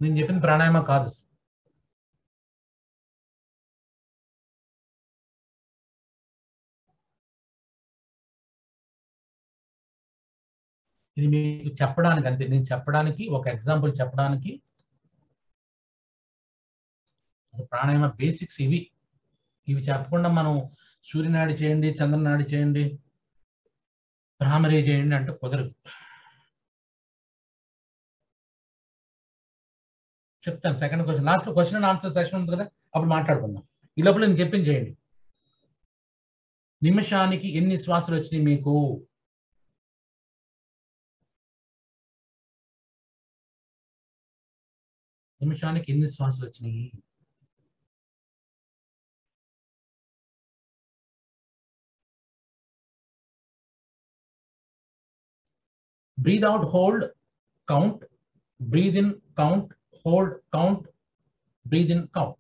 నేను చెప్పింది ప్రాణాయామం కాదు. ఇది మీకు చెప్పడానికి అంతే. నేను చెప్పడానికి ఒక ఎగ్జాంపుల్ చెప్పడానికి. ప్రాణాయామ బేసిక్స్ ఇవి చెప్పకుండా మనం సూర్యనాడి చేయండి, చంద్రనాడి చేయండి, భ్రామరీ చేయండి అంటే కుదరదు. చెప్తాను second question, last question and answer session ఉంది కదా, అప్పుడు మాట్లాడుకుందాం. ఈ లోపల నేను చెప్పింది చేయండి. నిమిషానికి ఎన్ని శ్వాసలు వచ్చినాయి మీకు? నిమిషానికి ఎన్ని శ్వాసలు వచ్చినాయి? Breathe out, hold, count. Breathe in, count, hold, count. Breathe in, count.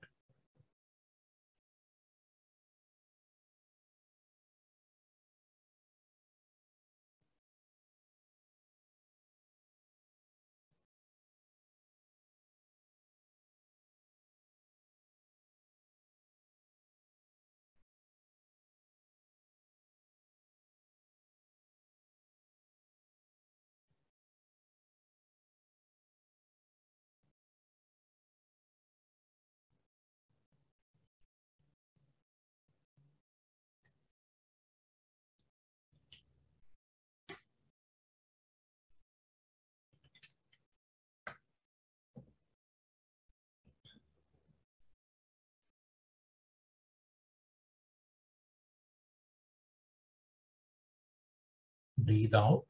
Breathe out,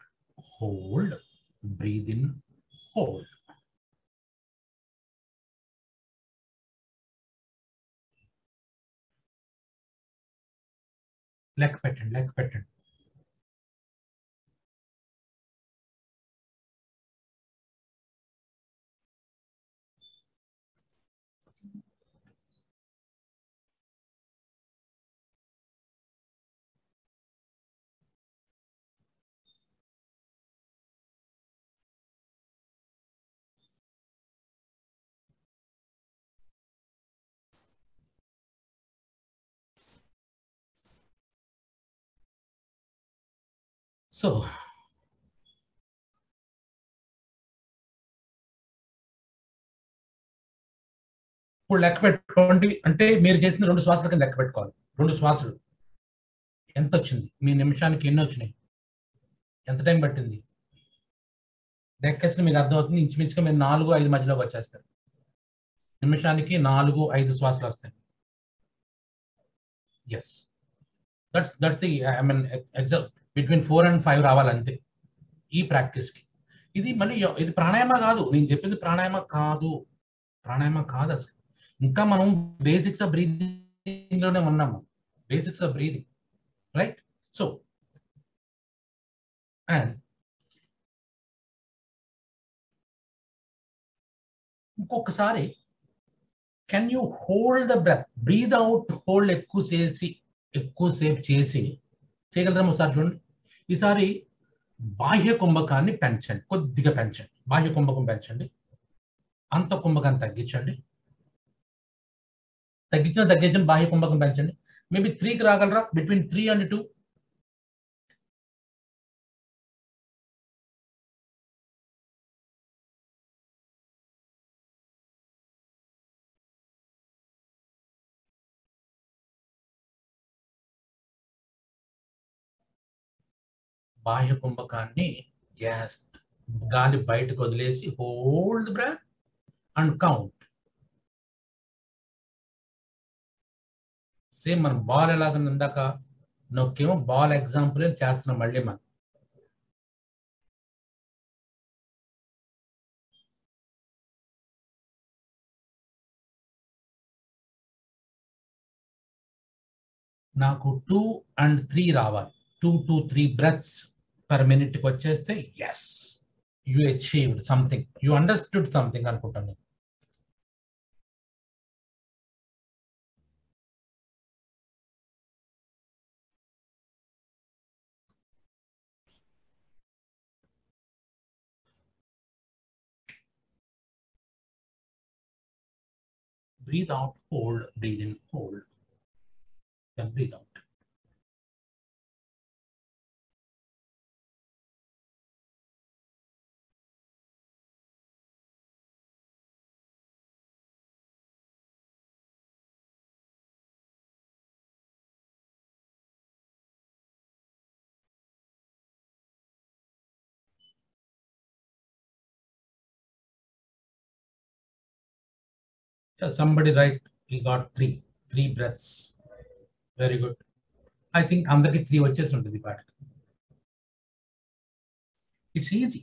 hold, breathe in, hold. లెక్క పెట్టండి. సో ఇప్పుడు లెక్క పెట్టుకోండి, అంటే మీరు చేసిన 2 శ్వాసల కింద లెక్క పెట్టుకోవాలి. 2 శ్వాసలు ఎంత వచ్చింది, మీ నిమిషానికి ఎన్ని వచ్చినాయి, ఎంత టైం పట్టింది లెక్కేస్తే మీకు అర్థమవుతుంది. ఇంచుమించుగా మీరు 4-5 మధ్యలోకి వచ్చేస్తారు. నిమిషానికి 4-5 శ్వాసలు వస్తాయి. Yes, that's the I mean between 4 and 5 రావాలి అంతే ఈ ప్రాక్టీస్ కి. ఇది మళ్ళీ ఇది ప్రాణాయామ కాదు, నేను చెప్పింది ప్రాణాయామ కాదు, ప్రాణాయామ కాదు అసలు. ఇంకా మనం బేసిక్స్ ఆఫ్ బ్రీదింగ్ లోనే ఉన్నాము, basics of breathing, right? So and ఇంకొకసారి can you hold the breath, breathe out hold ఎక్కువసేపు చేసి చేయగలరా? ఒకసారి చూడండి. ఈసారి బాహ్య కుంభకాన్ని పెంచండి, కొద్దిగా పెంచండి. బాహ్య కుంభకం పెంచండి, అంత కుంభకాన్ని తగ్గించండి, తగ్గించండి. బాహ్య కుంభకం పెంచండి. మేబీ 3కి రాగలరా? Between 3 and 2. బాహ్య కుంభకాన్ని జస్ట్ గాలి బయటకు వదిలేసి hold breath and count. Same మనం బాల్ ఎలాగ ఇందాక నొక్కేమో బాల్ ఎగ్జాంపుల్ చేస్తున్నాం మళ్ళీ మనం. నాకు 2 and 3 రావాలి. 2 to 3 breaths per minute కి వచ్చేస్తే yes, you achieved something, you understood something అనుకుంటాను. Breathe out, hold, breathe in, hold, then breathe out. Somebody write, he got 3 breaths. Very good. I think అందరికి 3 వచ్చేసి ఉంటుంది పాట. It's easy.